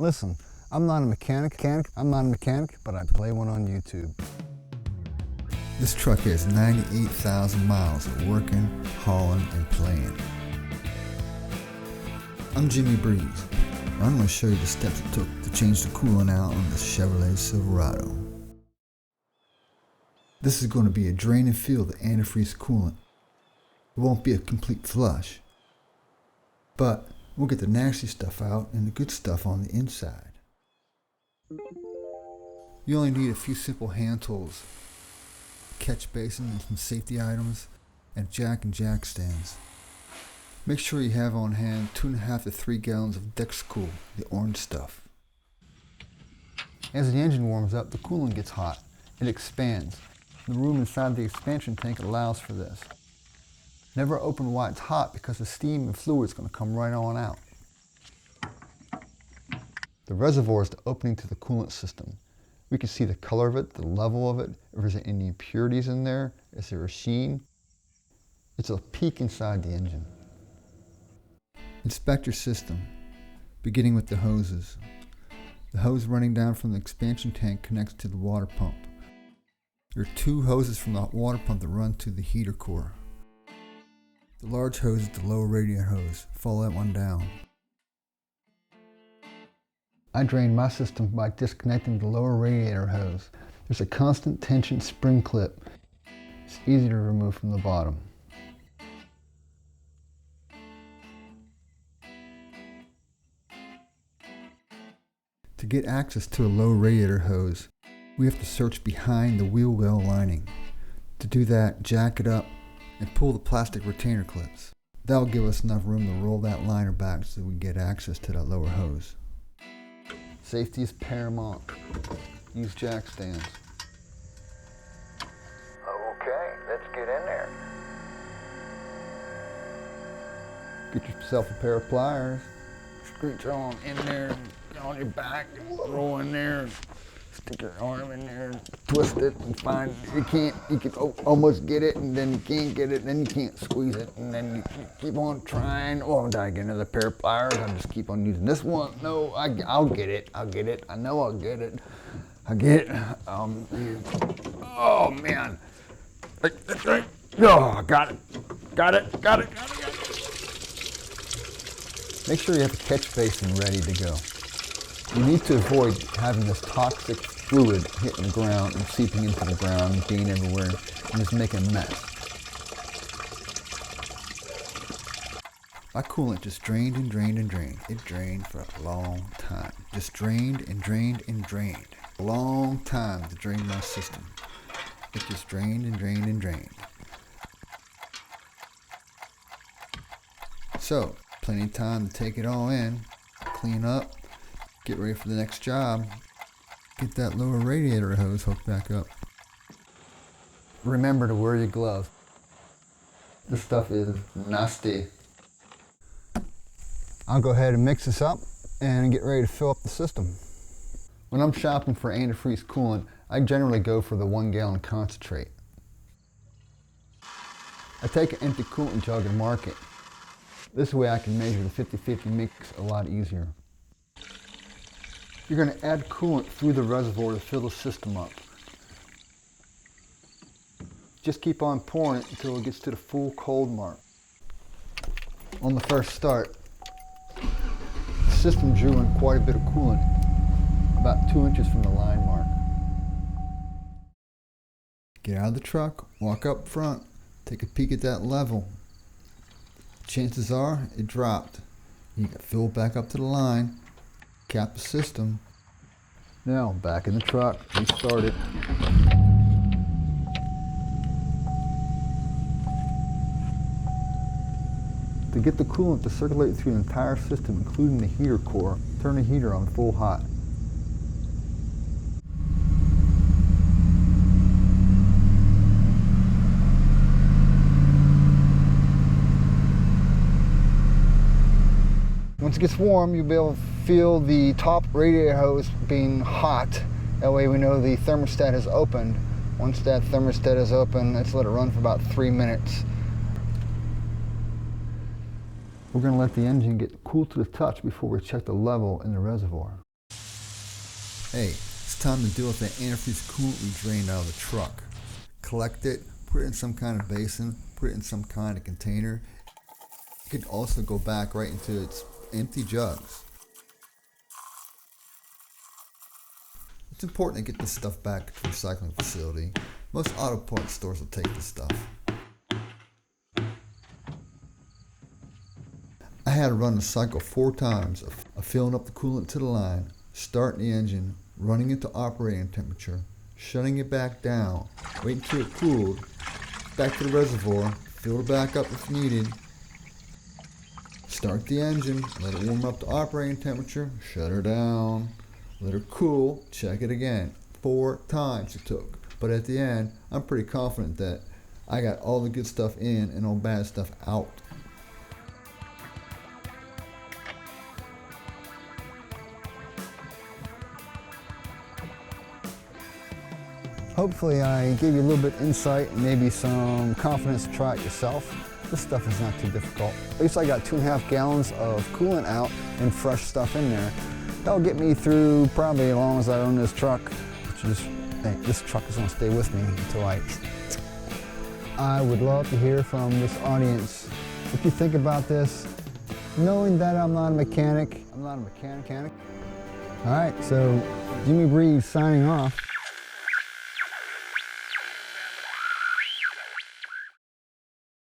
Listen, I'm not a mechanic, but I play one on YouTube. This truck has 98,000 miles of working, hauling, and playing. I'm Jimmy Breeze, and I'm going to show you the steps it took to change the coolant out on the Chevrolet Silverado. This is going to be a drain and fill the antifreeze coolant. It won't be a complete flush, but we'll get the nasty stuff out and the good stuff on the inside. You only need a few simple hand tools, a catch basin and some safety items, and jack stands. Make sure you have on hand 2.5 to 3 gallons of Dexcool, the orange stuff. As the engine warms up, the coolant gets hot. It expands. The room inside the expansion tank allows for this. Never open while it's hot because the steam and fluid is going to come right on out. The reservoir is the opening to the coolant system. We can see the color of it, the level of it, if there's any impurities in there, is there a sheen. It's a peek inside the engine. Inspect your system, beginning with the hoses. The hose running down from the expansion tank connects to the water pump. There are 2 hoses from the water pump that run to the heater core. The large hose is the lower radiator hose. Follow that one down. I drain my system by disconnecting the lower radiator hose. There's a constant tension spring clip. It's easy to remove from the bottom. To get access to a low radiator hose, we have to search behind the wheel well lining. To do that, jack it up and pull the plastic retainer clips. That'll give us enough room to roll that liner back so we can get access to that lower hose. Safety is paramount. Use jack stands. Okay, let's get in there. Get yourself a pair of pliers. Screech on in there, on your back, roll in there, stick your arm in there, twist it and find, you can almost get it and then you can't get it, then you can't squeeze it, and then you keep on trying. Oh, did I get another pair of pliers? I'll just keep on using this one. No, I'll get it, I know I'll get it. I get it. Oh man. That's right. Oh, got it. Make sure you have a catch basin ready to go. You need to avoid having this toxic fluid hitting the ground and seeping into the ground and being everywhere and just making a mess. My coolant just drained and drained and drained. It drained for a long time. Just drained and drained and drained. A long time to drain my system. It just drained and drained and drained. So, plenty of time to take it all in, clean up, get ready for the next job, get that lower radiator hose hooked back up. Remember to wear your gloves. This stuff is nasty. I'll go ahead and mix this up and get ready to fill up the system. When I'm shopping for antifreeze coolant, I generally go for the 1 gallon concentrate. I take an empty coolant jug and mark it. This way I can measure the 50-50 mix a lot easier. You're going to add coolant through the reservoir to fill the system up. Just keep on pouring it until it gets to the full cold mark. On the first start, the system drew in quite a bit of coolant, about 2 inches from the line mark. Get out of the truck, walk up front, take a peek at that level. Chances are it dropped. You can fill it back up to the line, cap the system. Now back in the truck, restart it. To get the coolant to circulate through the entire system, including the heater core, turn the heater on full hot. Once it gets warm, you'll be able to feel the top radiator hose being hot. That way we know the thermostat is opened. Once that thermostat is open, let's let it run for about 3 minutes. We're going to let the engine get cool to the touch before we check the level in the reservoir. Hey, it's time to deal with that antifreeze coolant we drained out of the truck. Collect it, put it in some kind of basin, put it in some kind of container. It could also go back right into its empty jugs. It's important to get this stuff back to the recycling facility. Most auto parts stores will take this stuff. I had to run the cycle 4 times of filling up the coolant to the line, starting the engine, running it to operating temperature, shutting it back down, waiting until it cooled, back to the reservoir, fill it back up if needed, start the engine, let it warm up to operating temperature, shut her down, let her cool, check it again. 4 times it took. But at the end, I'm pretty confident that I got all the good stuff in and all bad stuff out. Hopefully I gave you a little bit of insight and maybe some confidence to try it yourself. This stuff is not too difficult. At least I got 2.5 gallons of coolant out and fresh stuff in there. That'll get me through probably as long as I own this truck, which is, hey, this truck is gonna stay with me until I would love to hear from this audience what you think about this, knowing that I'm not a mechanic. All right, so Jimmy Breeze signing off.